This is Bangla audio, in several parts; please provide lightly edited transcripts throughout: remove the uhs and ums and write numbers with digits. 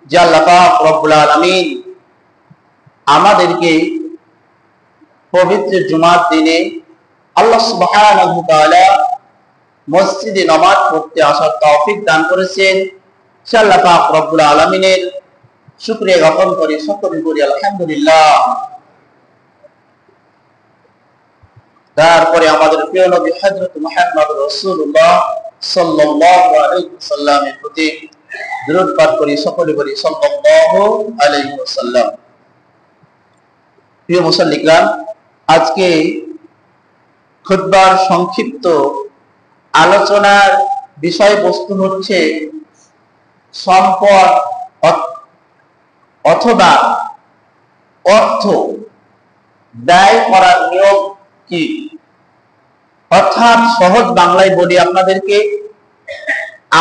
যে আল্লাহ পাক রব্বুল আলামিন আমাদেরকে পবিত্র জুমার দিনে আল্লাহ সুবহানাহু ওয়া তাআলা মসজিদে নামাজ পড়তে আসার তৌফিক দান করেছেন। সে আল্লাহ পাক রব্বুল আলামিনের শুকরিয়া জ্ঞাপন করি, সকলে বলি আলহামদুলিল্লাহ। তারপরে আমাদের প্রিয় নবী হযরত মুহাম্মদ রাসূলুল্লাহ সাল্লাল্লাহু আলাইহি ওয়াসাল্লামের প্রতি দরুদ পাঠ করি, সকলে বলি সাল্লাল্লাহু আলাইহি ওয়াসাল্লাম। প্রিয় মুসল্লিগণ, আজকে খুতবার সংক্ষিপ্ত আলোচনার বিষয়বস্তু হচ্ছে সম্পদ অথবা অর্থ ব্যয় করার নিয়ম কি। অর্থাৎ সহজ বাংলায় বলি আপনাদেরকে,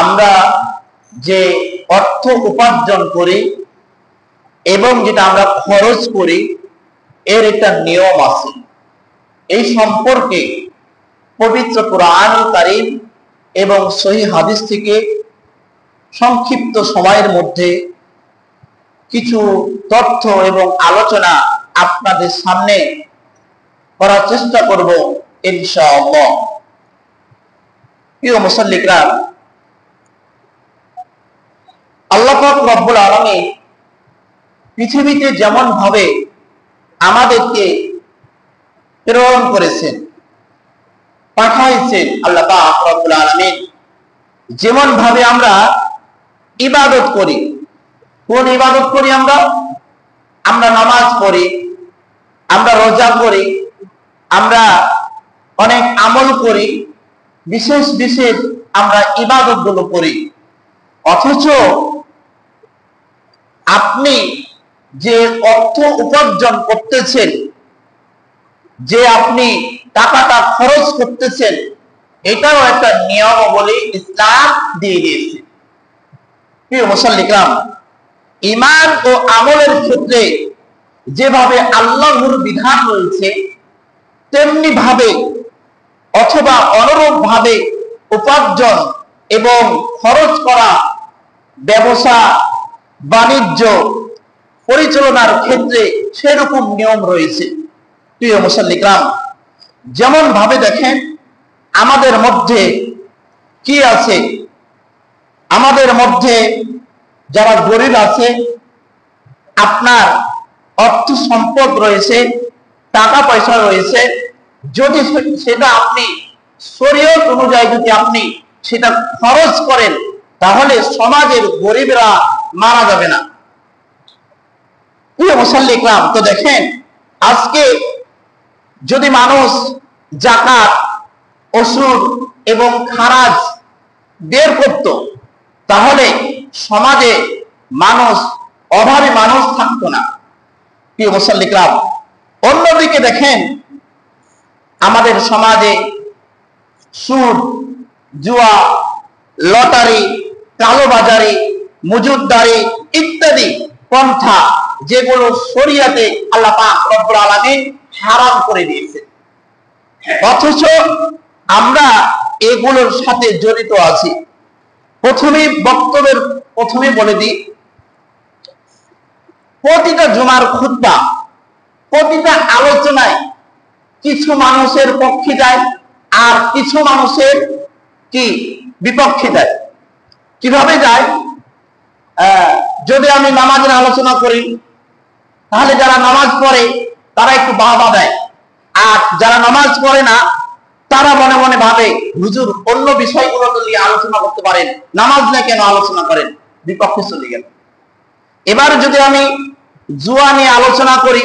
আমরা যে অর্থ উপার্জন করি এবং যেটা আমরা খরচ করি এর একটা নিয়ম আছে। এই সম্পর্কে পবিত্র কুরআনুল কারীম এবং সহিহ হাদিস থেকে সংক্ষিপ্ত সময়ের মধ্যে কিছু তথ্য এবং আলোচনা আপনাদের সামনে করার চেষ্টা করব ইনশাআল্লাহ। প্রিয় মুসল্লিরা, আল্লাহ পাক রব্বুল আলামিন পৃথিবীতে যেমন ভাবে আমাদেরকে প্রেরণ করেছেন, পাঠাইছেন, আল্লাহ পাক রব্বুল আলামিন যেমন ভাবে আমরা ইবাদত করি। কোন ইবাদত করি? আমরা নামাজ পড়ি, আমরা রোজা করি, আমরা অনেক আমল করি, বিশেষ বিশেষ আমরা ইবাদত গুলো করি। অথচ আপনি যে অর্থ উপার্জন করতেছেন, যে আপনি টাকাটা খরচ করতেছেন, এটাও একটা নিয়মাবলী ইসলাম দিয়ে দিয়েছে। প্রিয় মুসল্লিগণ, ঈমান ও আমলের ক্ষেত্রে যেভাবে আল্লাহর বিধান রয়েছে তেমনি ভাবে অথবা অনুরূপ ভাবে উপার্জন এবং খরচ করা, ব্যবসা বাণিজ্য পরিচালনার ক্ষেত্রে সেরকম নিয়ম রয়েছে। প্রিয় মুসল্লিগণ, যেমন ভাবে দেখেন আমাদের মধ্যে কি আছে, আমাদের মধ্যে যারা গরিব আছে, আপনার অর্থ সম্পদ রয়েছে, টাকা পয়সা রয়েছে, যদি সেটা আপনি শরীয়ত অনুযায়ী যদি আপনি সেটা খরচ করেন তাহলে সমাজের গরিবরা মারা যাবে না। প্রিয় মুসল্লিগণ, তো দেখেন আজকে যদি মানুষ যাকাত, ওসুর এবং খারাজ বের করত তাহলে সমাজে অভাবী মানুষ থাকতো না। প্রিয় মুসল্লিগণ, অন্যদিকে দেখেন আমাদের সমাজে সুদ, জুয়া, লটারি, কালোবাজারি, মজুদদারি ইত্যাদি পন্থা যেগুলো শরীয়তে আল্লাহ পাক রব্বুল আলামিন হারাম করে দিয়েছে, অথচ আমরা এগুলোর সাথে জড়িত আছি। বক্তব্যের প্রথমে বলে দিই, প্রতিটা জুমার খুতবা, প্রতিটা আলোচনায় কিছু মানুষের পক্ষে যায় আর কিছু মানুষের কি বিপক্ষে যায়। কিভাবে যায়? যদি আমি নামাজের আলোচনা করি তাহলে যারা নামাজ পড়ে তারা একটু বাহবা দেয়, আর যারা নামাজ পড়ে না তারা মনে মনে ভাবে হুজুর অন্য বিষয়গুলো তো নিয়ে আলোচনা করতে পারেন, নামাজ নিয়ে কেন আলোচনা করেন, বিপক্ষে চলে গেল। এবার যদি আমি জুয়া নিয়ে আলোচনা করি,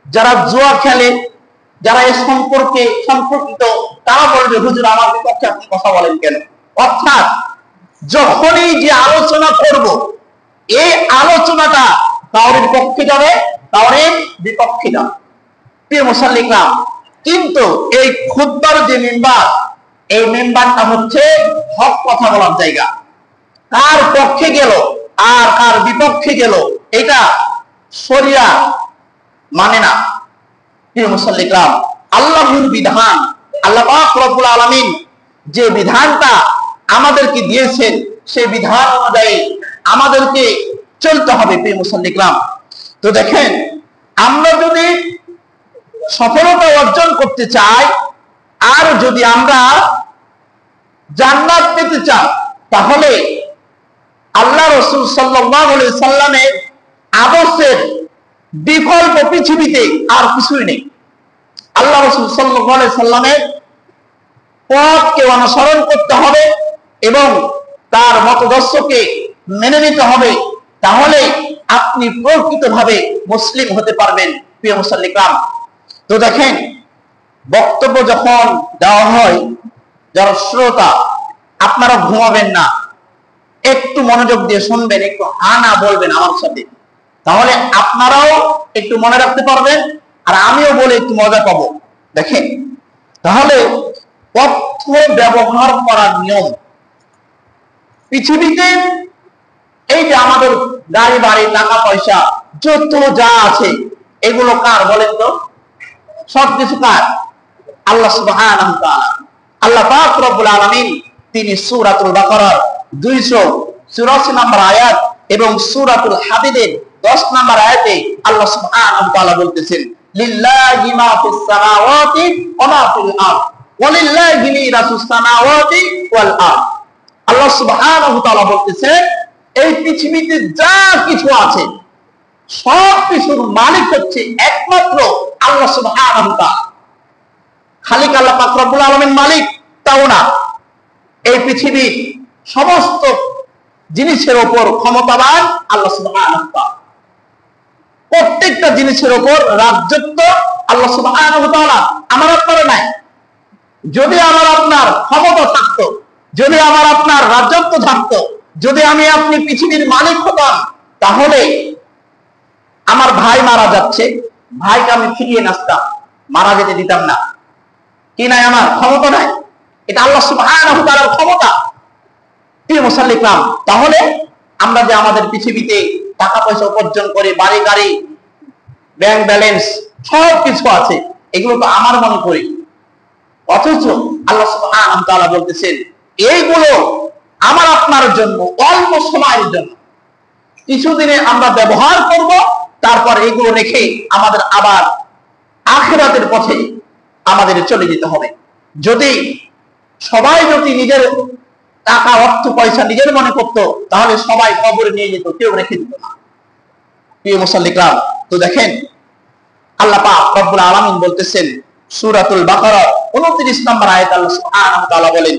যারা জুয়া খেলে, যারা এ সম্পর্কিত তারা বলবে হুজুর আমার বিপক্ষে আপনি কথা বলেন কেন। অর্থাৎ যখনই যে আলোচনা করব এই আলোচনাটা কাউরের পক্ষে যাবে, কাউরের বিপক্ষে যাবে। প্রিয় মুসল্লিগণ, কিন্তু এই খুতবার যে মেম্বার, এই মেম্বারটা হচ্ছে হক কথা বলার জায়গা। কার পক্ষে গেল আর কার বিপক্ষে গেল এটা শরিয়া মানে না। প্রিয় মুসল্লিগণ, আল্লাহর বিধান, আল্লাহ পাক রব্বুল আলামিন যে বিধানটা আমাদেরকে দিয়েছেন সেই বিধান অনুযায়ী আমাদেরকে চলতে হবে প্রিয় মুসল্লিকরাম। তো দেখেন, আমরা যদি সফলতা অর্জন করতে চাই আর যদি আমরা জান্নাত পেতে চাই, তাহলে আল্লাহ রাসূল সাল্লাল্লাহু আলাইহি সাল্লামের আদর্শের বিকল্প পৃথিবীতে আর কিছুই নেই। আল্লাহ রাসূল সাল্লাল্লাহু আলাইহি সাল্লামের পথকে অনুসরণ করতে হবে এবং তার মতদর্শকে মেনে নিতে হবে, তাহলে আপনি প্রকৃতভাবে মুসলিম হতে পারবেন প্রিয় মুসল্লিকরাম। তো দেখেন, বক্তব্য যখন দেওয়া হয়, যারা শ্রোতা আপনারা ঘুমাবেন না, একটু মনোযোগ দিয়ে শুনবেন, একটু না বলবেন আমার সাথে, তাহলে আপনারাও একটু মনে রাখতে পারবেন আর আমিও বলে একটু মজা পাবো। দেখেন, তাহলে অর্থ ব্যবহার করার নিয়ম। পৃথিবীতে এই যে আমাদের গাড়ি বাড়ি টাকা পয়সা যত যা আছে, এগুলো কার বলেন তো? সবকিছু কার? আল্লাহ সুবহানাহু ওয়া তাআলা। আল্লাহ পাক রব্বুল আলামিন তিনি সূরাতুল বাকারার 284 নম্বর আয়াত এবং সূরাতুল হাদীদের 10 নম্বর আয়াতে আল্লাহ সুবহানাহু ওয়া তাআলা বলতেছেন, লিল্লাহি মা ফিস সামাওয়াতি ওয়া মা ফিল আরদ ওয়া লিল্লাহি মিরাসুস সামাওয়াতি ওয়াল আরদ। আল্লাহ সুবহানাহু ওয়া তাআলা বলতেছেন, এই পৃথিবীতে যা কিছু আছে সব কিছুর মালিক হচ্ছে একমাত্র আল্লাহ সুবহানাহু ওয়া তাআলা। খালিক আল্লাহ পাক রব্বুল আলামিন মালিক তাও না, এই পৃথিবীর সমস্ত জিনিসের উপর ক্ষমতাবান আল্লাহ সুবহানাহু ওয়া তাআলা। প্রত্যেকটা জিনিসের উপর রাজত্ব আল্লাহ সুবহানাহু ওয়া তাআলা। আমার আপনার নাই। যদি আমার আপনার ক্ষমতা থাকতো, যদি আমার আপনার রাজত্ব থাকতো, যদি আমি আপনি পৃথিবীর মালিক হতাম, তাহলে আমার ভাই মারা যাচ্ছে, ভাইকে আমি ফিরিয়ে নাচতাম, মারা যেতে দিতাম না। কি নাই? আমার ক্ষমতা নাই। এটা আল্লাহ সুবহানাহু ওয়া তাআলার ক্ষমতা প্রিয় মুসল্লিকরাম। তাহলে আমরা যে আমাদের পৃথিবীতে টাকা পয়সা উপার্জন করে, বাড়ি গাড়ি, ব্যাংক ব্যালেন্স সব কিছু আছে, এগুলো তো আমার মনে করি, অথচ আল্লাহ সুবহানাহু ওয়া তাআলা বলতেছেন এইগুলো আমার আপনার জন্য অল্প সময়ের জন্য, কিছুদিনে আমরা ব্যবহার করব, তারপর এগুলো রেখে আমাদের আবার আখিরাতের পথে আমাদের চলে যেতে হবে। যদি সবাই যদি নিজের টাকা অর্থ পয়সা নিজের মনে করত, তাহলে সবাই কবরে নিয়ে যেত, কেউ রেখে দিত না প্রিয় মুসল্লিকরাম। তো দেখেন, আল্লাহ পাক রব্বুল আলামিন বলতেছেন সূরাতুল বাকারা 29 নম্বর আয়াত আল্লাহ সুবহানাহু ওয়া তাআলা বলেন,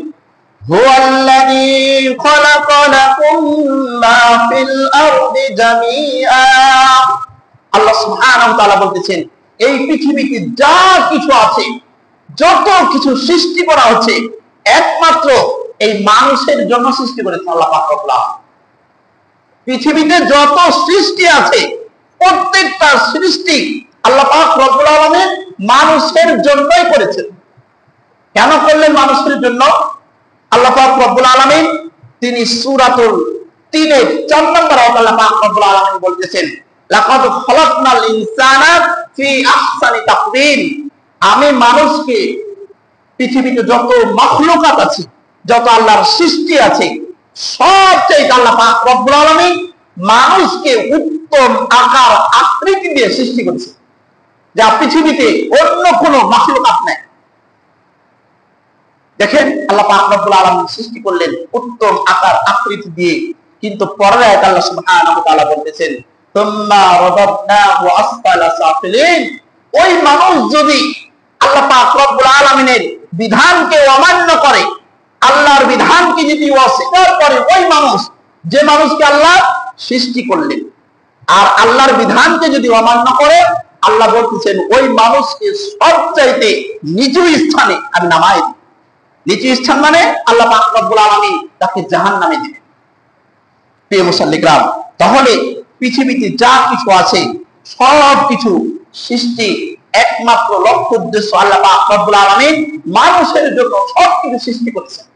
হুয়াল্লাযী খালাকা লাকুম মা ফিল আরদি জামিআ। আল্লাহ সুবহানাহু ওয়া তাআলা বলতেছেন, এই পৃথিবীতে যা কিছু আছে, যত কিছু সৃষ্টি করা হচ্ছে, একমাত্র এই মানুষের জন্য সৃষ্টি করেছেন আল্লাহ পাক রব্বুল আলামিন। পৃথিবীতে যত সৃষ্টি আছে, প্রত্যেকটা সৃষ্টি আল্লাহ পাক রব্বুল আলামিন মানুষের জন্যই করেছেন। কেন করলেন মানুষের জন্য? আল্লাহ পাক রব্বুল আলামিন তিনি সূরাতুল 3 এর 4 নম্বর আয়াতে আল্লাহ পাক রব্বুল আলামিন বলতেছেন, লাকাদ খালাকনাল ইনসানা ফি আহসানি তাকওয়িম। আমি মানুষকে, পৃথিবীতে যত মাখলুকাত আছে, যত আল্লাহর সৃষ্টি আছে, সবচেয়ে আল্লাহ পাক রব্বুল আলামিন মানুষকে উত্তম আকার আকৃতি দিয়ে সৃষ্টি করেছে, যা পৃথিবীতে অন্য কোনো মাখলুকাত নাই। দেখেন, আল্লাহ পাক রব্বুল আলামিন সৃষ্টি করলেন উত্তম আকার আকৃতি দিয়ে, কিন্তু পরের আয়াতে আল্লাহ সুবহানাহু ওয়া তাআলা বলতেছেন, তুম্মা রাদাদনাহু আসফালা সাফিলিন। ওই মানুষ যদি আল্লাহ পাক রব্বুল আলামিনের বিধানকে অমান্য করে, আল্লাহর বিধানকে যদি অস্বীকার করে, ওই মানুষ, যে মানুষকে আল্লাহ সৃষ্টি করলেন, আর আল্লাহর বিধানকে যদি অমান্য করে, আল্লাহ বলতেছেন ওই মানুষকে সবচাইতে নিচু স্থানে আমি নামাই দিই। নিচু স্থান মানে আল্লাহ পাক রব্বুল আলামিন তাকে জাহান্নামে দিবেন প্রিয় মুসল্লিকরাম। তাহলে পৃথিবীতে যা কিছু আছে, সব কিছু সৃষ্টি একমাত্র লক্ষ্য উদ্দেশ্য আল্লাহ পাক রব্বুল আলামিন মানুষের জন্য সবকিছু সৃষ্টি করেছেন,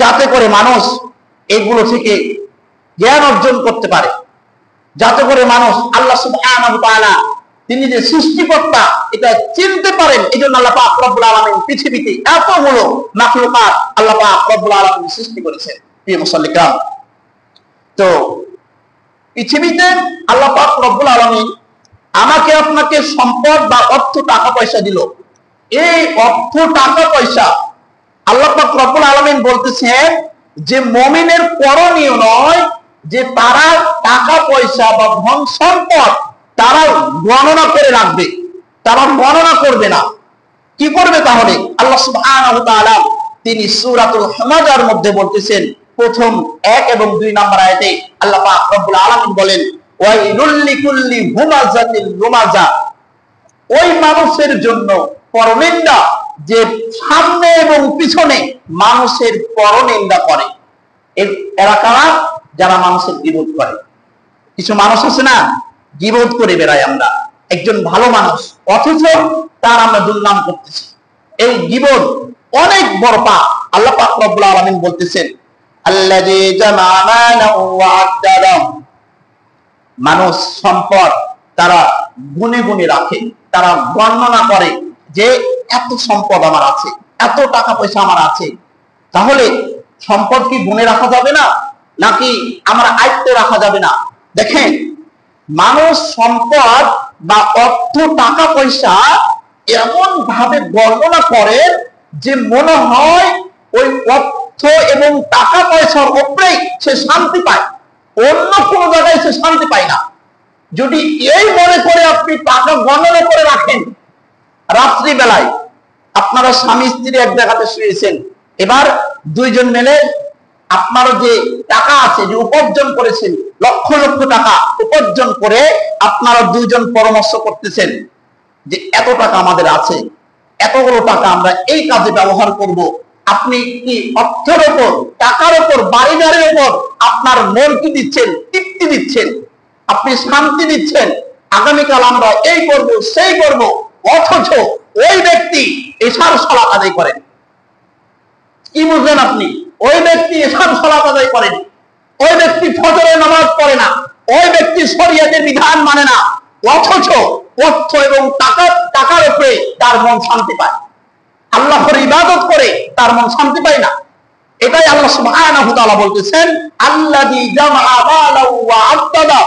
যাতে করে মানুষ এগুলো থেকে জ্ঞান অর্জন করতে পারে, যাতে করে মানুষ আল্লাহ সুবহানাহু ওয়া তাআলা তিনি যে সৃষ্টিকর্তা এটা চিনতে পারেন। এই জন্য আল্লাহ পাক রব্বুল আলামিন পৃথিবীতে এতগুলো মাখলুকাত আল্লাহ পাক রব্বুল আলামিন সৃষ্টি করেছেন প্রিয় মুসল্লিকরাম। তো পৃথিবীতে আল্লাহ পাক রব্বুল আলামিন আমাকে আপনাকে সম্পদ বা অর্থ টাকা পয়সা দিল। এই অর্থ টাকা পয়সা আল্লাহ পাক রব্বুল আলামিন বলতেছেন যে মুমিনের করণীয় নয় যে তারা টাকা পয়সা বা ধন সম্পদ তারা গণনা করে রাখবে, তারা গণনা করবে না। কি করবে তাহলে? আল্লাহ সুবহানাহু ওয়া তাআলা তিনি সূরাতুল হুমাযার মধ্যে বলতেছেন, প্রথম 1 এবং 2 নম্বর আয়াতে আল্লাহ পাক রব্বুল আলামিন বলেন, ওয়াইলুল লিকুল্লি হুমাযাতিল লুমাযা, ওই মানুষের জন্য পরনিন্দা যে সামনে এবং পিছনে মানুষের পরনিন্দা করে। এরা কারা? যারা মানুষের গীবত করে। কিছু মানুষ আছে না, গীবত করে বেড়ায় আমরা, একজন ভালো মানুষ অথচ তার আমরা দুর্নাম করতেছি। এই গীবত অনেক বড় পাপ। আল্লাহ পাক রব্বুল আলামিন বলতেছেন, আল্লাযী জামা মালাহু ওয়া আদ্দাদা, মানুষ সম্পদ তারা গুনে গুনে রাখে, তারা বর্ণনা করে যে এত সম্পদ আমার আছে, এত টাকা পয়সা আমার আছে। তাহলে সম্পদ কি গুনে রাখা যাবে না, নাকি আমরা আয়ত্তে রাখা যাবে না? দেখেন, মানুষ সম্পদ বা অর্থ টাকা পয়সা এমন ভাবে বর্ণনা করে যে মনে হয় ওই অর্থ এবং টাকা পয়সার উপরেই সে শান্তি পায়, অন্য কোনো জায়গায় সে শান্তি পায় না। যদি এই মনে করে আপনি টাকা গণনা করে রাখেন, রাত্রি বেলায় আপনারা স্বামী স্ত্রী এক জায়গাতে শুয়েছেন, এবার দুইজন মিলে আপনারা যে টাকা আছে, যে উপার্জন করেছেন, লক্ষ লক্ষ টাকা উপার্জন করে আপনারা দুইজন পরামর্শ করতেছেন যে এত টাকা আমাদের আছে, এতগুলো টাকা আমরা এই কাজে ব্যবহার করব। আপনি কি অর্থের উপর, টাকার উপর, বাড়ি গাড়ির উপর আপনার মন কি দিচ্ছেন? তৃপ্তি দিচ্ছেন, আপনি শান্তি দিচ্ছেন, আগামীকাল আমরা এই করব সেই করব, অথচ ওই ব্যক্তি এশার সালাত আদায় করেন। কি বুঝলেন আপনি? ওই ব্যক্তি এশার সালাত আদায় করেন, ওই ব্যক্তি ফজরের নামাজ পড়ে না, ওই ব্যক্তি শরীয়তের বিধান মানে না, অথচ অর্থ এবং টাকার উপরে তার মন শান্তি পায়, আল্লাহর ইবাদত করে তার মন শান্তি পায় না। এটাই আল্লাহ সুবহানাহু ওয়া তাআলা বলতেছেন, আল্লাযী জামা মালাহু ওয়া আদ্দাদা,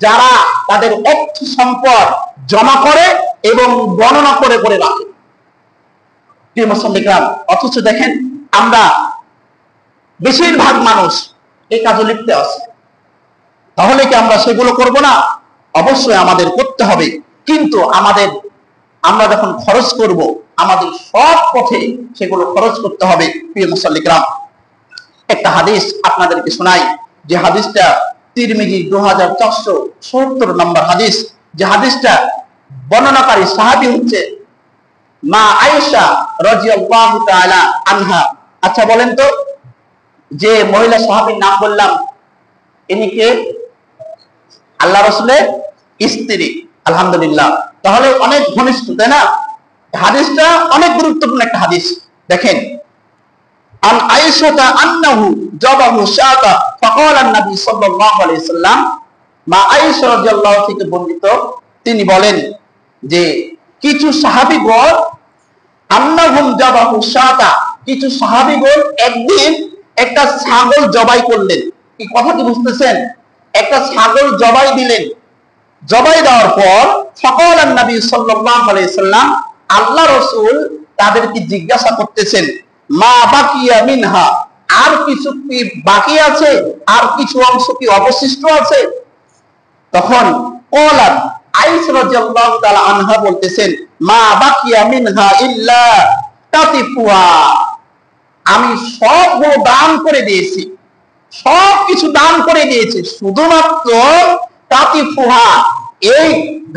যারা তাদের অর্থ সম্পদ জমা করে এবং গণনা করে করে রাখে। প্রিয় মুসলিম, অথচ দেখেন আমরা বেশিরভাগ মানুষ এই কাজে লিপ্ত আছে। তাহলে কি আমরা সেগুলো করব না? অবশ্যই আমাদের করতে হবে, কিন্তু আমরা যখন খরচ করব আমাদের সব পথে সেগুলো খরচ করতে হবে। প্রিয় মুসলিম, একটা হাদিস আপনাদেরকে শোনাই, যে হাদিসটা তিরমিজি 2470 নম্বর হাদিস। যে হাদিসটা বর্ণনাকারী সাহাবী হচ্ছে মা আয়েশা রাদিয়াল্লাহু তাআলা আনহা। আচ্ছা বলেন তো, যে মহিলা সাহাবীর নাম বললাম ইনি কে? আল্লাহ রাসূলের স্ত্রী। আলহামদুলিল্লাহ, তাহলে অনেক ঘনিষ্ঠ, তাই না? হাদিসটা অনেক গুরুত্বপূর্ণ একটা হাদিস। দেখেন, আন আয়েশা আন্নাহু জাবাহু শাতা ফাকালা নবী সাল্লাল্লাহু আলাইহি সাল্লাম, মা আয়েশা রাদিয়াল্লাহু থেকে বর্ণিত, তিনি বলেন যে কিছু সাহাবীগণ আন্নাহুম জাবাহু শাতা, কিছু সাহাবীগণ একদিন একটা ছাগল জবাই করলেন। এই কথা কি বুঝতেছেন? একটা ছাগল জবাই দিলেন। জবাই দেওয়ার পর ফাকালা নবী সাল্লাল্লাহু আলাইহি সাল্লাম, আল্লাহ রাসূল তাদেরকে জিজ্ঞাসা করতেছেন, মা বাকিয়া মিনহা, আর কিছু কি বাকি আছে, আর কিছু অংশ কি অবশিষ্ট আছে? তখন ক্বালাত আয়েশা রাদিয়াল্লাহু তাআলা আনহা বলতেছেন, মা বাকিয়া মিনহা ইল্লা তাতিফুহা, আমি সবগুলো দান করে দিয়েছি, সব কিছু দান করে দিয়েছি, শুধুমাত্র তাতিফুহা, এই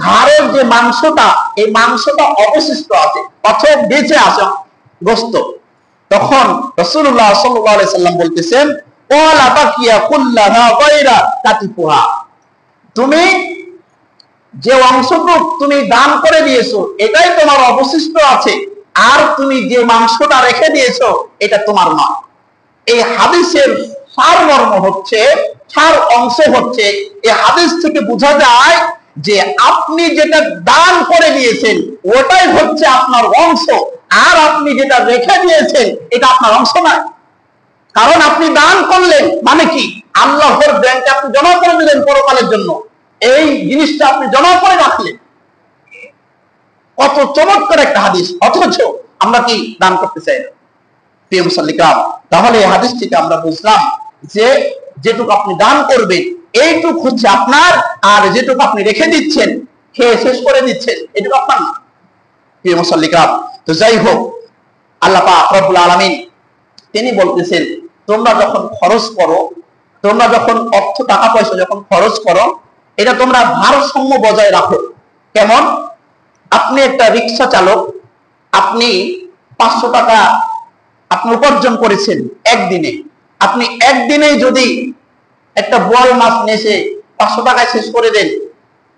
ঘাড়ের যে মাংসটা, এই মাংসটা অবশিষ্ট আছে, অথবা বেঁচে আছে গোশত। তখন রাসূলুল্লাহ সাল্লাল্লাহু আলাইহি সাল্লাম বলতেছেন, ওয়ালা বাকিয়া কুল্লাহা গায়রা তাতিফুহা, তুমি যে অংশটুকু তুমি দান করে দিয়েছো এটাই তোমার অবশিষ্ট আছে, আর তুমি যে মাংসটা রেখে দিয়েছো এটা তোমার নয়। এই হাদিসের সারমর্ম হচ্ছে, সার অংশ হচ্ছে, এই হাদিস থেকে বোঝা যায় যে আপনি যেটা দান করে দিয়েছেন ওটাই হচ্ছে আপনার অংশ, আর আপনি যেটা রেখে দিয়েছেন এটা আপনার অংশ নয়। কারণ আপনি দান করলেন মানে কি, আল্লাহর ব্যাংকে আপনি জমা করে দিলেন পরকালের জন্য, এই জিনিসটা আপনি জমা করে রাখলেন। কত চমৎকার একটা হাদিস, অথচ আমরা কি দান করতে চাই না। প্রিয় মুসল্লিকাম, তাহলে এই হাদিস থেকে আমরা বুঝলাম যে যেটুকু আপনি দান করবেন এইটুক হচ্ছে আপনার, আর যেটুকু আপনি রেখে দিচ্ছেন, খেয়ে শেষ করে দিচ্ছেন, এটুকু আপনার না। প্রিয় মুসল্লিকাম, তো যাই হোক, আল্লাহ পাক রব্বুল আলামিন তিনি বলতেছেন, তোমরা যখন খরচ করো, তোমরা যখন অর্থ টাকা পয়সা যখন খরচ করো, এটা তোমরা ভারসাম্য বজায় রাখো। কেমন? আপনি একটা রিক্সা চালক, আপনি 500 টাকা আপনি উপার্জন করেছেন একদিনে, আপনি একদিনে যদি একটা বোয়াল মাছ নেশে 500 টাকায় শেষ করে দেন,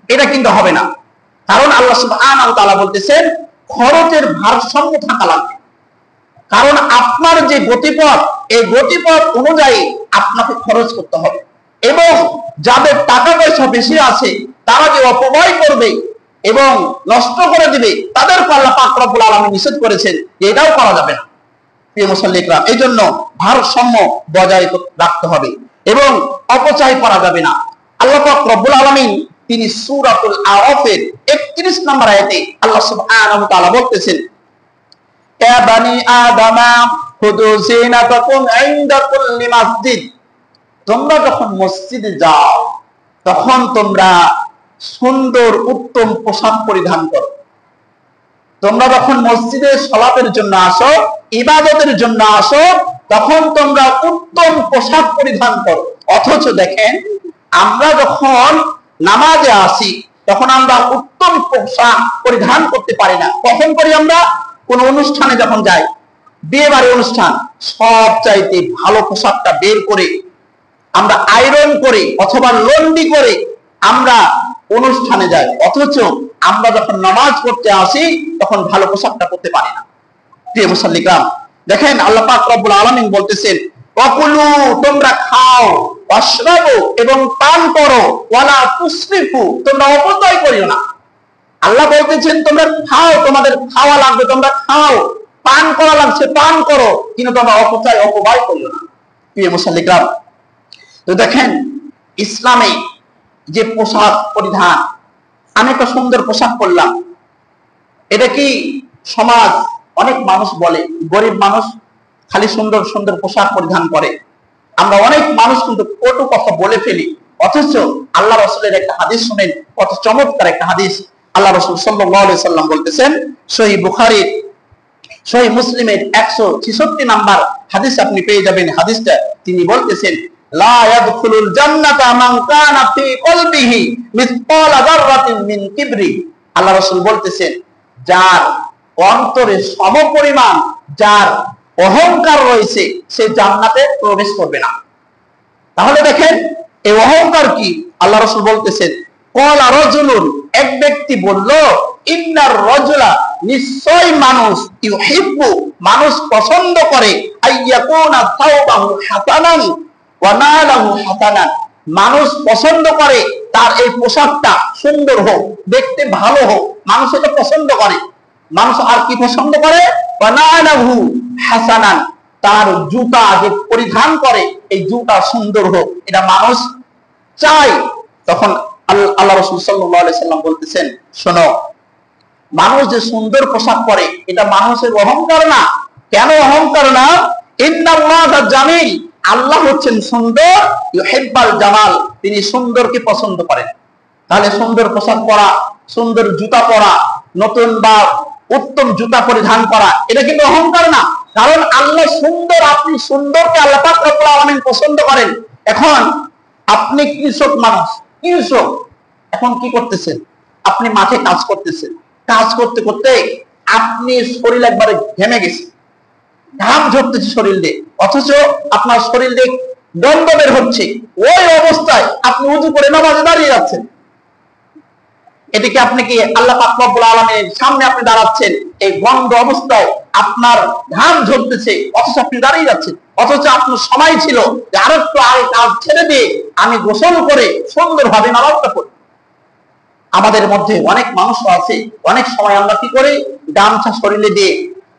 এটা কিন্তু হবে না। কারণ আল্লাহ সুবহানাহু ওয়া তাআলা বলতেছেন খরচের ভারসাম্য থাকা লাগবে। কারণ আপনার যে গতিপথ, এই গতিপথ অনুযায়ী আপনাকে খরচ করতে হবে, এবং যাদের টাকা পয়সা বেশি আছে তারা যে অপব্যয় করবে এবং নষ্ট করে দিবে, তাদেরকে আল্লাহ পাক রব্বুল আলামিন নিষেধ করেছেন যে এটাও করা যাবে না। প্রিয় মুসল্লিকরাম, এই জন্য ভারসাম্য বজায় রাখতে হবে এবং অপচয় করা যাবে না। আল্লাহ পাক রব্বুল আলামিন তিনি সূরাতুল আরাফের 31 নম্বর আয়াতে আল্লাহ সুবহানাহু ওয়া তাআলা বলতেছেন, ইয়া বানি আদামা খুযু যিনাতাকুম ইনদা কুল্লি মাসজিদ, তোমরা যখন মসজিদে যাও তখন তোমরা সুন্দর উত্তম পোশাক পরিধান করো। তোমরা যখন মসজিদে সালাতের জন্য আসো, ইবাদতের জন্য আসো, তখন তোমরা উত্তম পোশাক পরিধান করো। অথচ দেখেন, আমরা যখন নামাজে আসি তখন আমরা উত্তম পোশাক পরিধান করতে পারি না। কখন করি আমরা? কোন অনুষ্ঠানে যখন যাই, বিয়ে বাড়ি অনুষ্ঠান, সব চাইতে ভালো পোশাকটা বের করে আমরা আয়রন করে অথবা লন্ডি করে আমরা অনুষ্ঠানে যাই। অথচ আমরা যখন নামাজ পড়তে আসি তখন ভালো পোশাকটা পরতে পারি না। প্রিয় মুসল্লিকরাম, দেখেন আল্লাহ পাক রব্বুল আলামিন বলতেছেন, ওয়াকুলু, তোমরা খাও, ওয়াশরাবু, এবং পান করো, ওয়ালা তুসরিফু, তোমরা অপচয় করিও না। আল্লাহ বলতেছেন তোমরা খাও, তোমাদের খাওয়া লাগবে, তোমরা খাও, পান করা লাগছে পান করো, কিন্তু তোমরা অপব্যয় করিও না। প্রিয় মুসল্লিকরাম, তো দেখেন ইসলামে যে পোশাক পরিধান, আমি একটা সুন্দর পোশাক পরলাম, এটা কি সমাজ অনেক মানুষ বলে গরিব মানুষ খালি সুন্দর সুন্দর পোশাক পরিধান করে, আমরা অনেক মানুষ কিন্তু কটু কথা বলে ফেলি। অথচ আল্লাহ রাসূলের একটা হাদিস শুনেন, কত চমৎকার একটা হাদিস। আল্লাহ রাসূল সাল্লাল্লাহু আলাইহি সাল্লাম বলতেছেন, সহিহ বুখারীর সহিহ মুসলিমের 166 নাম্বার হাদিস আপনি পেয়ে যাবেন। হাদিসটা তিনি বলতেছেন, লা ইয়াদখুলুল জান্নাতা মান কানা ফি কলবিহি মিসকালা যাররাতিন মিন কিবরি। আল্লাহ রাসূল বলতেছেন, যার অন্তরে সমপরিমাণ যার অহংকার রয়েছে সে জান্নাতে প্রবেশ করবে না। তাহলে দেখেন এই অহংকার কি? আল্লাহ রাসূল বলতেছেন, ক্বালা রাজুলুন, এক ব্যক্তি বলল, ইন্নার রাজুলা, নিশ্চয় মানুষ, ইউহিব্বু, মানুষ পছন্দ করে, আইয়াকুনা সাওবাহু হাসানান ওয়া নালাহু হাসানান, মানুষ পছন্দ করে তার এই পোশাকটা সুন্দর হোক, দেখতে ভালো হোক, মানুষ এটা পছন্দ করে। মানুষ আর কি পছন্দ করে? ওয়া নালাহু হাসানান, তার জুতা যে পরিধান করে এই জুতা সুন্দর হোক, এটা মানুষ চায়। তখন আল্লাহ রাসূল সাল্লাল্লাহু আলাইহি সাল্লাম বলতেছেন, শোনো, মানুষ যে সুন্দর পোশাক পরে এটা মানুষের অহংকার না। কেন অহংকার না? ইন্নাল্লাহা জামিল, আল্লাহ হচ্ছেন সুন্দর, ইউহিব্বুল জামাল, তিনি সুন্দরকে পছন্দ করেন। তাহলে সুন্দর পোশাক পরা, সুন্দর জুতা পরা, নতুন বা উত্তম জুতা পরিধান করা, এটা কিন্তু অহংকার না। কারণ আল্লাহ সুন্দর, আপনি সুন্দরকে আল্লাহ পাক রব্বুল আলামিন পছন্দ করেন। এখন আপনি কৃষক মানুষ, কৃষক এখন কি করতেছেন? আপনি মাঠে কাজ করতেছেন, কাজ করতে করতে আপনি শরীর একবারে ঘেমে গেছে, ঘাম ঝরতেছে শরীর দিয়ে, অথচ আপনার শরীর দিয়ে গন্ধ বের হচ্ছে। ওই অবস্থায় আপনি উযু করে নামাজে দাঁড়িয়ে যাচ্ছেন, এটিকে আপনি কি আল্লাহ পাক রব্বুল আলামিনের সামনে আপনি দাঁড়াচ্ছেন, এই গন্ধ অবস্থায় আপনার ঘাম ঝরতেছে, অথচ আপনি দাঁড়িয়ে যাচ্ছেন। অথচ আপনার সময় ছিল যে আরেকটু আগে কাজ ছেড়ে দিয়ে আমি গোসল করে সুন্দরভাবে নামাজটা পড়ি। আমাদের মধ্যে অনেক মানুষ আছে, অনেক সময় আমরা কি করি? গামছা শরীরে দিয়ে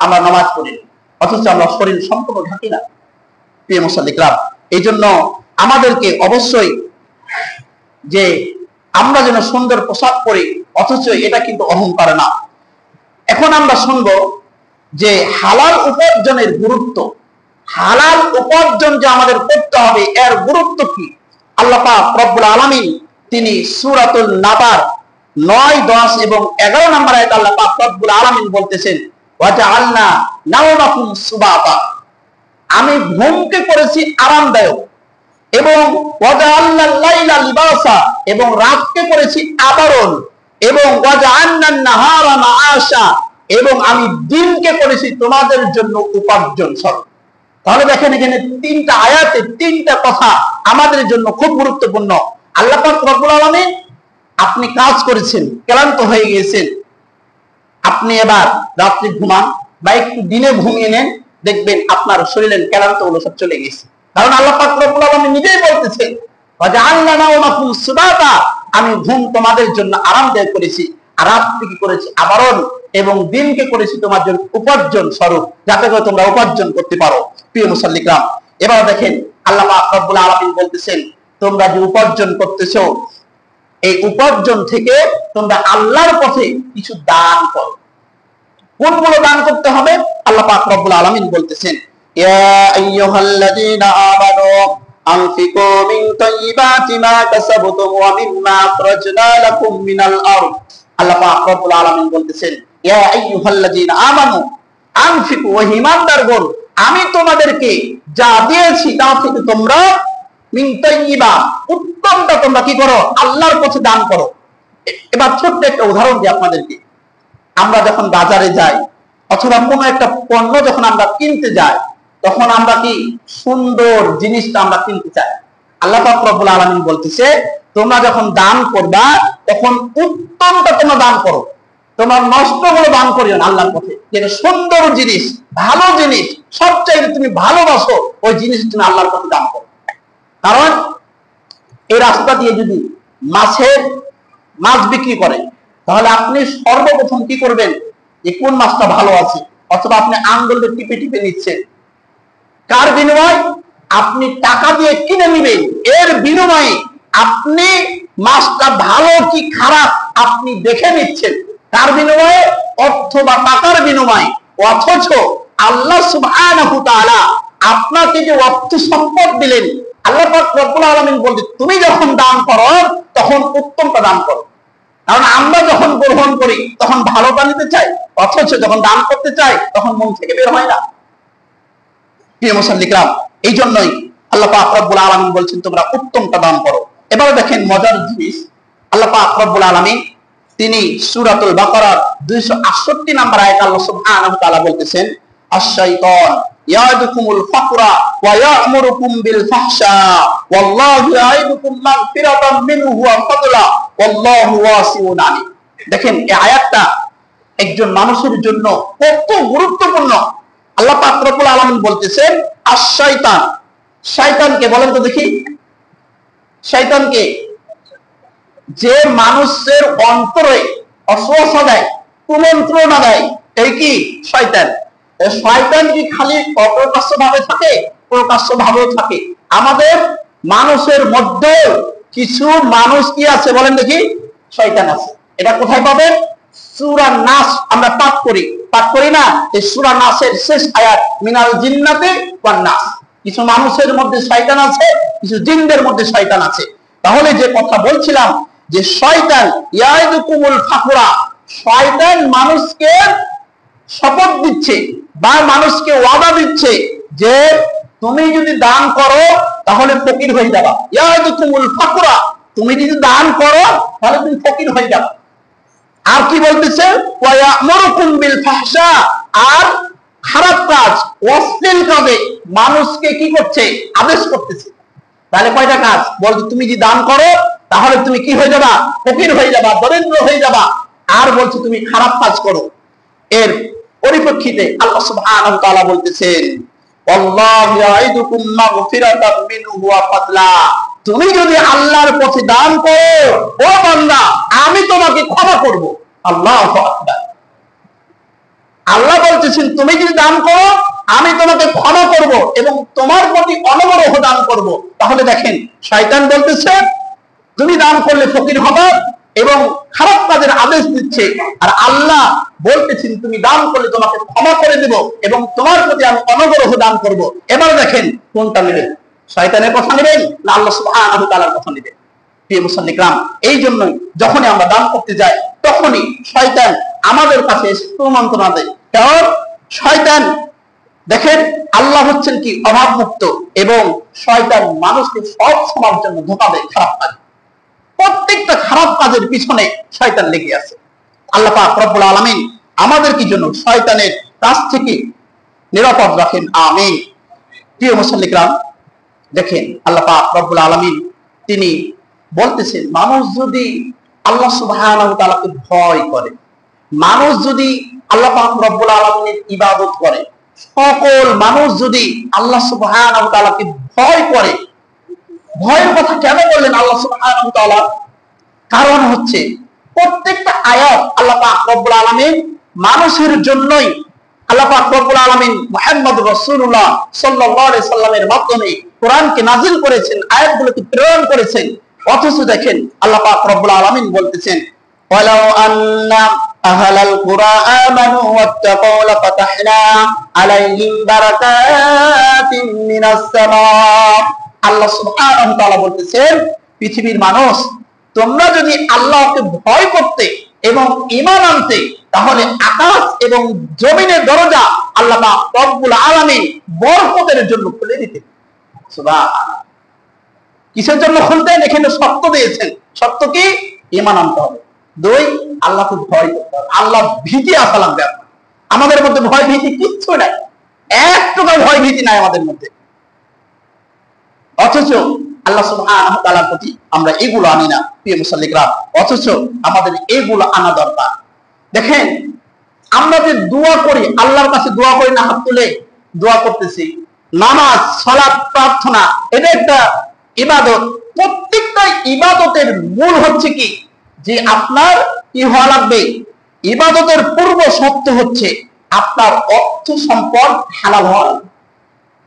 আমরা নামাজ পড়ি, অথচ আমরা শরীর সম্পূর্ণ ঢাকি না। প্রিয় মুসল্লিরা, এই জন্য আমাদেরকে অবশ্যই যে আমরা যেন সুন্দর পোশাক পরি, অথচ এটা কিন্তু অহংকার না। এখন আমরা শুনবো যে হালাল উপার্জনের গুরুত্ব, হালাল উপার্জন যে আমাদের করতে হবে এর গুরুত্ব কি। আল্লাহ পাক রব্বুল আলামিন তিনি সূরাতুল নাবার 9, 10 এবং 11 নম্বর আয়াতে আল্লাহ পাক রব্বুল আলামিন বলতেছেন, ওয়া জাআলনা নাওমাকুম সুবাতা, আমি ঘুমকে করেছি আরামদায়ক, এবং ওয়া জাআলনাল লাইলা লিবাসা, এবং রাতকে করেছি আবরণ, এবং ওয়া জাআলনান নাহারা মাআশা, এবং আমি দিনকে করেছি তোমাদের জন্য উপার্জন স্বরূপ। তাহলে দেখেন এখানে তিনটা আয়াতে তিনটা কথা আমাদের জন্য খুব গুরুত্বপূর্ণ। আল্লাহ পাক রব্বুল আলামিন, আপনি কাজ করেছেন, ক্লান্ত হয়ে গিয়েছেন, আপনি এবার রাত্রে ঘুমান বা একটু দিনে ঘুমিয়ে নেন, দেখবেন আপনার শরীরের ক্লান্ত গুলো সব চলে গেছে। কারণ আল্লাহ পাক রব্বুল আলামিন নিজেই বলতেছেন, ওয়া জাআলনা নাওমাকুম সুবাতা, আমি ঘুম তোমাদের জন্য আরামদায়ক করেছি, আর রাতকে কি করেছি আবরণ, এবং দিনকে করেছি তোমার জন্য উপার্জন স্বরূপ, যাতে করে তোমরা উপার্জন করতে পারো। প্রিয় মুসল্লিরা, এবার দেখেন আল্লাহ পাক রব্বুল আলামিন বলতেছেন, তোমরা যে উপার্জন করতেছো, এই উপার্জন থেকে তোমরা আল্লাহর পথে কিছু দান করো। কোনগুলো দান করতে হবে? আল্লাহ পাক রব্বুল আলামিন বলতেছেন, ইয়া আইয়ুহাল্লাযীনা আমানু আনফিকু মিন তাইয়্যিবাতি মা কাসাবতুম ওয়া মিম্মা আখরাজনা লাকুম মিনাল আরদ। আল্লাহ পাক রব্বুল আলামিন বলতেছেন, ইয়া আইয়ুহাল্লাযীনা আমানু আনফিকু, ওয়া ঈমানদারগণ, আমি তোমাদেরকে যা দিয়েছি তা থেকে তোমরা মিন তাইয়্যিবা, উত্তমটা তোমরা কি করো? আল্লাহর পথে দান করো। এবার ছোট্ট একটা উদাহরণ দিই আপনাদেরকে। আমরা যখন বাজারে যাই অথবা কোনো একটা পণ্য যখন আমরা কিনতে যাই, তখন আমরা কি সুন্দর জিনিসটা আমরা কিনতে চাই। আল্লাহ পাক রব্বুল আলামিন বলতেছে, তোমরা যখন দান করবা তখন উত্তমটা তোমরা দান করো, তোমার নষ্টগুলো দান করিও না আল্লাহর পথে। যেটা সুন্দর জিনিস, ভালো জিনিস, সবচাইতে তুমি ভালোবাসো, ওই জিনিস তুমি আল্লাহর পথে দান করো। কারণ এই রাস্তা দিয়ে যদি মাছ বিক্রি করে, তাহলে আপনি সর্বপ্রথম কি করবেন? যে কোন মাছটা ভালো আছে, অথবা আপনি আঙ্গুলে টিপে টিপে নিচ্ছেন, কার বিনিময়? আপনি টাকা দিয়ে কিনে নিবেন, এর বিনিময়ে আপনি মাছটা ভালো কি খারাপ আপনি দেখে নিচ্ছেন, কার বিনিময়ে? অর্থ বা টাকার বিনিময়ে। অথচ আল্লাহ সুবহানাহু ওয়া তাআলা আপনাকে যে অর্থ সম্পদ দিলেন, আল্লাহ পাক রব্বুল আলামিন বলতে, তুমি যখন দান করো তখন উত্তমটা দান করো। কারণ আমরা যখন গ্রহণ করি তখন ভালোটা নিতে চাই, অথচ যখন দান করতে চাই তখন মন থেকে বের হয় না। প্রিয় মুসল্লিরা, এই জন্যই আল্লাহ পাক রব্বুল আলামিন বলছেন তোমরা উত্তমটা দান করো। এবারে দেখেন মজার জিনিস, আল্লাহ পাক রব্বুল আলামিন তিনি সূরাতুল বাকারার 268 নম্বর আয়াতে আল্লাহ সুবহানাহু ওয়া তাআলা বলতেছেন, আশ-শাইতান ইয়াদুকুমুল ফাকরা ওয়া ইয়া'মুরুকুম বিল ফাহশা ওয়াল্লাহু ইয়া'iদুকুম মাগফিরাতাম মিনহু ওয়া ফাদলা ওয়াল্লাহু ওয়াসিউন আলিম। দেখেন এই আয়াতটা একজন মানুষের জন্য কত গুরুত্বপূর্ণ। আল্লাহ পাক রব্বুল আলামিন বলতেছেন, আশ-শাইতান, শয়তানকে বলেন তো দেখি, শয়তানকে? যে মানুষের অন্তরে অসুস্থতা দেয়, কুমন্ত্রণা দেয়, এই কি শয়তান। শয়তান কি খালি অপ্রকাশ্য ভাবে থাকে? প্রকাশ্য ভাবেও থাকে। আমাদের মানুষের মধ্যে কিছু মানুষ কি আছে বলেন দেখি? শয়তান আছে। এটা কোথায় পাবেন? সূরা নাস আমরা পাঠ করি না? এই সূরা নাসের শেষ আয়াত, মিনাল জিন্নাতি ওয়ান নাস। কিছু মানুষের মধ্যে শয়তান আছে, কিছু জিনদের মধ্যে শয়তান আছে। তাহলে যে কথা বলছিলাম যে শয়তান ইয়াইদুকুমুল ফাকরা, শয়তান মানুষকে শপথ দিচ্ছে বা মানুষকে ওয়াদা দিচ্ছে যে তুমি যদি দান করো তাহলে ফকির হয়ে যাবা। ইয়াইদুকুমুল ফাকরা, তুমি যদি দান করো তাহলে তুমি ফকির হয়ে যাবে। আর কি বলতেছে? ওয়া ইয়া'মুরুকুম বিল ফাহশা, আর খারাপ কাজ, অশ্লীল কাজে মানুষকে কি করছে? আদেশ করতেছে। তাহলে কয়টা কাজ? বলতে তুমি যদি দান করো তাহলে তুমি কি হয়ে যাবা? ফকির হয়ে যাবা, দরিদ্র হয়ে যাবা। আর বলছে তুমি খারাপ কাজ করো। এর পরিপ্রেক্ষিতে আল্লাহ সুবহানাহু ওয়া তাআলা বলতেছেন, আল্লাহু ইয়াইদুকুম মাগফিরাতাম মিনহু ওয়া ফাদলা, তুমি যদি আল্লাহর পথে দান করো ও বান্দা, আমি তোমাকে ক্ষমা করব। আল্লাহু আকবার। আল্লাহ বলতেছেন তুমি যদি দান করো আমি তোমাকে ক্ষমা করব এবং তোমার প্রতি অনবরত দান করব। তাহলে দেখেন শয়তান বলতেছে তুমি দান করলে ফকির হবে এবং খারাপ কাজের আদেশ দিচ্ছে, আর আল্লাহ বলতেছেন তুমি দান করলে তোমাকে ক্ষমা করে দেব এবং তোমার প্রতি আমি অনবরত দান করব। এবার দেখেন কোনটা নেবেন, শয়তানের কথা নেবেন না আল্লাহ সুবহানাহু ওয়া তাআলার কথা নেবেন? প্রিয় মুসল্লিকরাম, এই জন্যই যখনই আমরা দান করতে যাই তখনই শয়তান আমাদের কাছে এসে প্রমন্ত্রণা দেয়। কারণ শয়তান দেখেন আল্লাহ হচ্ছেন কি অভাব মুক্ত, এবং শয়তান মানুষকে সব সময়ের জন্য ধোঁকা দেয় খারাপ কাজ। প্রত্যেকটা খারাপ কাজের পিছনে শয়তান লেগে আছে। আল্লাহ পাক রব্বুল আলামিন আমাদের কি জন্য শয়তানের কাছ থেকে নিরাপদ রাখেন, আমিন। প্রিয় মুসল্লিকরাম, দেখেন আল্লাহ পাক রব্বুল আলামিন তিনি বলতেছেন মানুষ যদি আল্লাহ সুবহানাহু ওয়া তাআলাকে ভয় করে, মানুষ যদি আল্লাহ পাক রব্বুল আলামিনের ইবাদত করে, সকল মানুষ যদি আল্লাহ সুবহানাহু ওয়া তাআলাকে ভয় করে। ভয়ের কথা কেন বললেন আল্লাহ সুবহানাহু ওয়া তাআলা? কারণ হচ্ছে প্রত্যেকটা আয়াত আল্লাহ পাক রব্বুল আলামিন মানুষের জন্যই, আল্লাহ পাক রব্বুল আলামিন মুহাম্মদ রাসূলুল্লাহ সাল্লাল্লাহু আলাইহি সাল্লামের মাধ্যমে কোরআনকে নাযিল করেছেন, আয়াতগুলোকে প্রেরণ করেছেন। অথচ দেখেন আল্লাহ পাক রব্বুল আলামিন বলতেছেন ওয়ালাউ আন্না আহলাল কুরা আমানু ওয়াত্তাকাউ লাফাতাহনা আলাইহিম বারাকাতিন মিনাস সামা। আল্লাহ সুবহানাহু ওয়া তাআলা বলতেছেন পৃথিবীর মানুষ তোমরা যদি আল্লাহকে ভয় করতে এবং ঈমান আনতে তাহলে আকাশ এবং জমিনের দরজা আল্লাহ পাক রব্বুল আলামিন বরকতের জন্য খুলে দিতেন। সুবহানাল্লাহ। কিসের জন্য খুলতেন? এখানে শর্ত দিয়েছেন। শর্ত কি? ঈমান আনতে হবে। দুই, আল্লাহকে ভয় করতে হবে। আল্লাহ ভীতি আসা লাগবে। আমাদের মধ্যে ভয় ভীতি কিচ্ছু নাই, একটুকু ভয় ভীতি নাই আমাদের মধ্যে। অথচ আল্লাহ সুবহানাহু ওয়া তাআলার প্রতি আমরা এগুলো আনি না প্রিয় মুসল্লিকরাম, অথচ আমাদের এগুলো আনা দরকার। দেখেন আমরা যে দোয়া করি, আল্লাহর কাছে দোয়া করি না, হাত তুলে দোয়া করতেছি, নামাজ, সালাত, প্রার্থনা, এটা একটা ইবাদত। প্রত্যেকটা ইবাদতের মূল হচ্ছে কি যে আপনার কি হওয়া লাগবে? ইবাদতের পূর্ব শর্ত হচ্ছে আপনার অর্থ সম্পদ হালাল হওয়া লাগবে।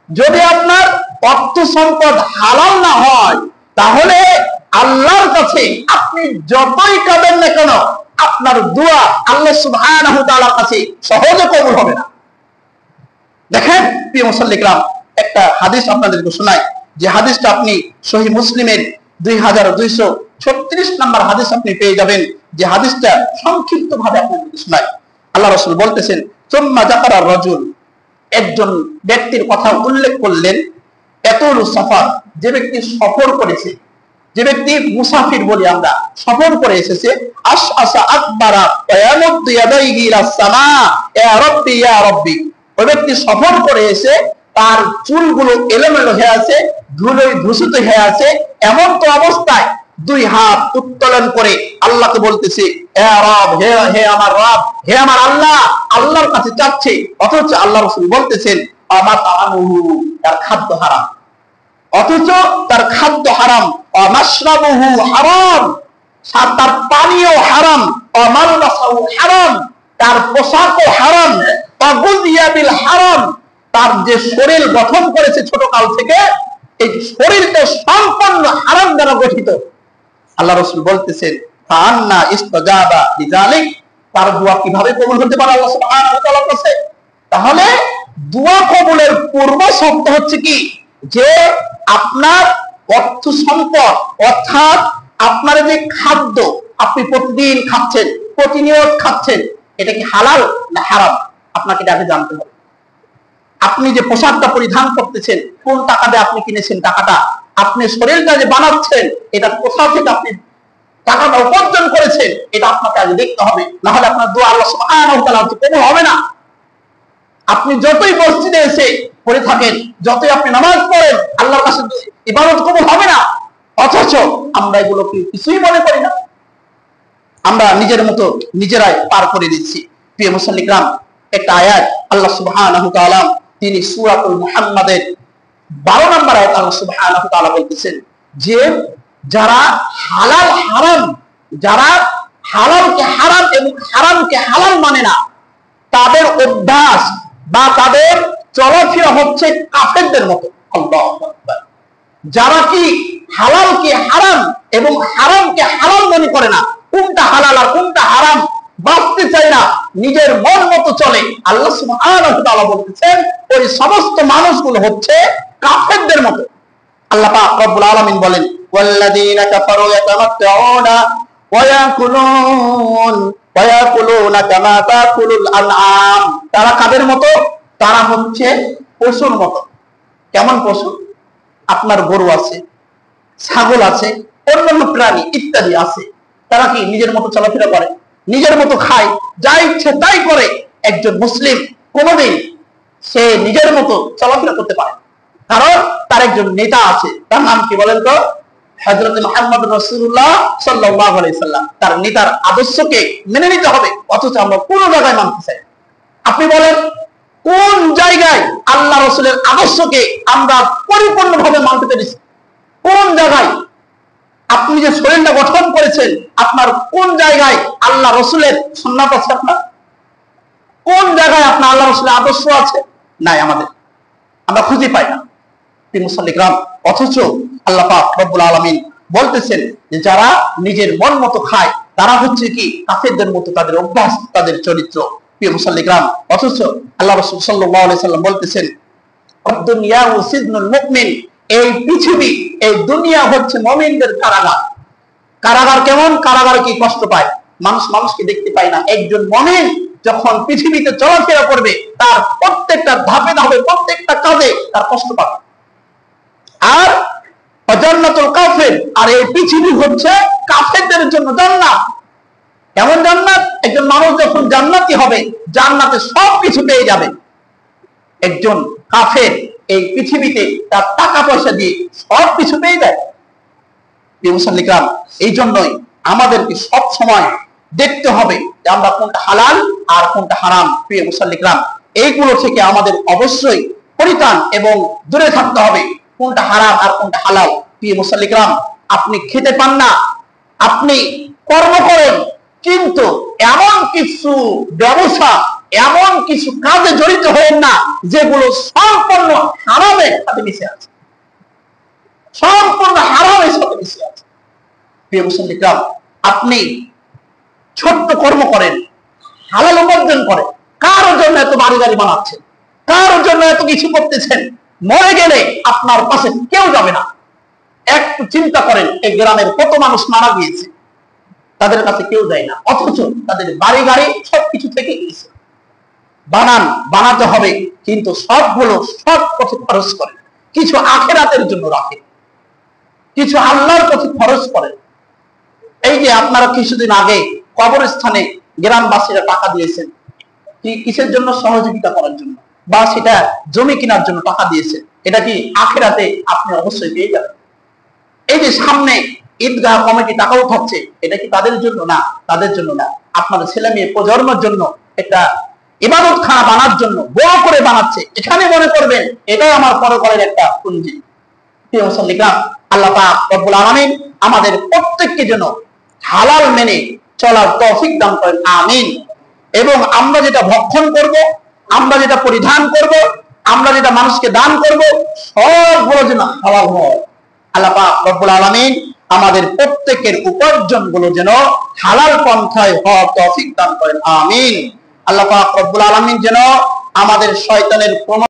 যদি আপনার অর্থ সম্পদ হালাল না হয় তাহলে আল্লাহর কাছে আপনি যতই কাঁদেন না কেন আপনার দোয়া আল্লাহ সুবহানাহু ওয়া তাআলার কাছে সহজে কবুল হবে না। দেখেন প্রিয় মুসল্লিকরাম, একটা হাদিস আপনাদেরকে শোনাই, যে হাদিসটা আপনি সহিহ মুসলিমের 2236 নম্বর হাদিস আপনি পেয়ে যাবেন। যে হাদিসটা সংক্ষিপ্ত ভাবে আপনাদেরকে শোনাই। আল্লাহ রাসূল বলতেছেন সুম্মা যাকারা রাজুল, একজন ব্যক্তির কথা উল্লেখ করলেন, এতুল সফর, যে ব্যক্তি সফর করেছে, যে ব্যক্তি মুসাফির বলি আমরা, সফর করে এসেছে, আশআসা আকবারা ওয়া ইয়ামুদ্দু ইয়াদাইহি ইলাস সামা ইয়া রাব্বি ইয়া রাব্বি। ওই ব্যক্তি সফর করে এসে তার চুলগুলো এলোমেলো হয়ে আছে, ধুলোয় ধূসিত হয়ে আছে, এমন তো অবস্থায় দুই হাত উত্তোলন করে আল্লাহকে বলতেছে ইয়া রব, হে আমার রব, হে আমার আল্লাহ, আল্লাহর কাছে চাচ্ছে। অথচ আল্লাহ রাসূল বলতেছেন আমাতামুহু, তার খাদ্য হারাম। অথচ তার খাদ্য হারাম, মাশরাবুহু হারাম, তার পানীয় হারাম, মালবাসাহু হারাম, তার পোশাকও হারাম, গুযিয়া বিল হারাম, তার যে শরীর গঠন করেছে ছোট কাল থেকে এই শরীরটা সম্পূর্ণ হারাম দ্বারা গঠিত। আল্লাহ রাসূল বলতেছেন ফাআন্না ইস্তাজাবা লিযালিক, তার দোয়া কিভাবে কবুল হতে পারে আল্লাহ সুবহানাহু ওয়া তাআলার কাছে? তাহলে দোয়া কবুলের পূর্ব শর্ত হচ্ছে কি যে আপনার অর্থ সম্পদ, অর্থাৎ আপনার যে খাদ্য আপনি প্রতিদিন খাচ্ছেন, প্রতিনিয়ত খাচ্ছেন, এটা কি হালাল না হারাম আপনাকে আগে জানতে হবে। আপনি যে পোশাকটা পরিধান করতেছেন, কোন টাকা দিয়ে আপনি কিনেছেন, টাকাটা আপনি শরীরটা যে বানাচ্ছেন, এটা কোথা থেকে আপনি টাকাটা উপার্জন করেছেন, এটা আপনাকে আগে দেখতে হবে। না হলে আপনার দোয়া আল্লাহ সুবহানাহু ওয়া তাআলা কবুল হবে না। আপনি যতই মসজিদে এসে পড়ে থাকেন, যতই আপনি নামাজ পড়েন, আল্লাহর কাছে ইবাদত কবুল হবে না। অথচ আমরা এগুলো কিছুই মনে করি না, আমরা নিজের মতো নিজেরাই পার করে দিচ্ছি। প্রিয় মুসল্লিকরাম, একটা আয়াত আল্লাহ সুবহানাহু ওয়া তাআলা তিনি সূরাতুল মুহাম্মাদের 12 নম্বর আয়াত আল্লাহ সুবহানাহু ওয়া তাআলা বলতেছেন যে যারা হালাল হারাম, যারা হালালকে হারাম এবং হারামকে হালাল মানে না, তাদের অভ্যাস বা তাদের চলাফেরা হচ্ছে কাফেরদের মতো। আল্লাহু আকবার। যারা কি হালালকে হারাম এবং হারামকে হালাল মনে করে না, কোনটা হালাল আর কোনটা হারাম বাঁচতে চায় না, নিজের মন মতো চলে, আল্লাহ সুবহানাহু ওয়া তাআলা বলতেছেন ওই সমস্ত মানুষগুলো হচ্ছে কাফেরদের মতো। আল্লাহ পাক রব্বুল আলামিন বলেন, ওয়াল্লাযীনা কাফারু ইয়াতামাত্তাউনা ওয়া ইয়াকুলুনা কামা তাকুলুল আনআম। তারা কাদের মতো? তারা হচ্ছে পশুর মতো। কেমন পশু? আপনার গরু আছে, ছাগল আছে, অন্যান্য প্রাণী ইত্যাদি আছে। তারা কি নিজের মতো চলাফেরা করে, নিজের মতো খায়, যা ইচ্ছে তাই করে? একজন মুসলিম কোনদিন সে নিজের মতো চলাফেরা করতে পারে, কারণ তার একজন নেতা আছে। তার নাম কি বলেন তো? হযরত মুহাম্মদ রাসূলুল্লাহ সাল্লাল্লাহু আলাইহি সাল্লাম। তার নেতার আদর্শকে মেনে নিতে হবে, অথচ আমরা কোন জায়গায় মানতে চাই? আপনি বলেন, কোন জায়গায় আল্লাহ রাসূলের আদর্শকে আমরা পরিপূর্ণভাবে মানতে পেরেছি? কোন জায়গায়? আপনি যে শরীরটা গঠন করেছেন, আপনার কোন জায়গায় আল্লাহ রাসূলের সুন্নাত আছে? আপনার কোন জায়গায় আপনার আল্লাহ রাসূলের আদর্শ আছে? নাই, আমাদের আমরা খুঁজে পাই না। মুসাল্লিকরাম, অথচ আল্লাহ পাক রব্বুল আলামিন বলতেছেন যে যারা নিজের মন মতো খায় তারা হচ্ছে কি কাফেরদের মতো, তাদের অভ্যাস, তাদের চরিত্র। প্রিয় মুসাল্লিকরাম, অথচ আল্লাহ রাসূল সাল্লাল্লাহু আলাইহি সাল্লাম বলতেছেন দুনিয়া ও সিজনুল মুমিন, এই পৃথিবী, এই দুনিয়া হচ্ছে মুমিনদের কারাগার। কারাগার কেমন? কারাগারে কি কষ্ট পায়? মানুষ মানুষকে দেখতে পায় না। একজন মুমিন যখন পৃথিবীতে চলাফেরা করবে, তার প্রত্যেকটা ধাপে ধাপে, প্রত্যেকটা কাজে তার কষ্ট পাবে। আর জান্নাতুল কাফির, আর এই পৃথিবী হচ্ছে কাফেরদের জন্য জান্নাত। কেমন জান্নাত? একজন মানুষ যখন জান্নাতি হবে, জান্নাতে সবকিছু পেয়ে যাবে। একজন কাফের এই পৃথিবীতে তার টাকা পয়সা দিয়ে সবকিছু পেয়ে যায়। মুসাল্লিকরাম, এই জন্যই আমাদেরকে সব সময় দেখতে হবে যে আমরা কোনটা হালাল আর কোনটা হারাম। প্রিয় মুসাল্লিকরাম, এইগুলো থেকে আমাদের অবশ্যই পরিত্রাণ এবং দূরে থাকতে হবে। কোনটা হারাম আর কোনটা হালাল। প্রিয় মুসাল্লিকরাম, আপনি খেতে পান না, আপনি কর্ম করেন, কিন্তু এমন কিছু ব্যবসা, এমন কিছু কাজে জড়িত হবেন না যেগুলো সম্পূর্ণ হারামের সাথে মিশে আছে, সম্পূর্ণ হারামের সাথে মিশে আছে। প্রিয় মুসলিম, আপনি ছোট্ট কর্ম করেন, হালাল উপার্জন করেন, কার জন্য এত বাড়ি গাড়ি বানাচ্ছেন, কার জন্য এত কিছু করতেছেন? মরে গেলে আপনার পাশে কেউ যাবে না। একটু চিন্তা করেন, এই গ্রামের কত মানুষ মারা গিয়েছে, তাদের কাছে কেউ যায় না, অথচ তাদের বাড়ি গাড়ি সবকিছু থেকে গিয়েছে। বানাতে হবে, কিন্তু সবগুলো সৎ পথে খরচ করেন। কিছু আখিরাতের জন্য রাখেন, কিছু আল্লাহর পথে খরচ করেন। এই যে আপনারা কিছুদিন আগে কবরস্থানে গ্রামবাসীরা টাকা দিয়েছেন, কিসের জন্য? সহযোগিতা করার জন্য, বা সেটা জমি কেনার জন্য টাকা দিয়েছেন। এটা কি আখিরাতে আপনি অবশ্যই পেয়ে যাবেন। এই যে সামনে ঈদগাহ কমিটি টাকা উঠাচ্ছে, এটা কি তাদের জন্য? না, তাদের জন্য না, আপনার ছেলে মেয়ে প্রজন্মের জন্য একটা ইবাদতখানা বানার জন্য বড় করে বানাচ্ছে। এখানে মনে করবেন এটাই আমার পরকালের একটা পুঁজি। প্রিয় মুসলিম, আল্লাহ পাক রব্বুল আলামিন আমাদের প্রত্যেককে যেন হালাল মেনে চলার তৌফিক দান করেন, আমিন। এবং আমরা যেটা ভক্ষণ করব, আমরা যেটা পরিধান করব, আমরা যেটা মানুষকে দান করব, সবগুলো যেন হালাল হয়। আল্লাহ পাক রব্বুল আলামিন আমাদের প্রত্যেকের উপার্জন গুলো যেন হালাল পন্থায় হওয়ার তৌফিক দান করেন, আমিন। আল্লাহ পাক রব্বুল আলামিন যেন আমাদের শয়তানের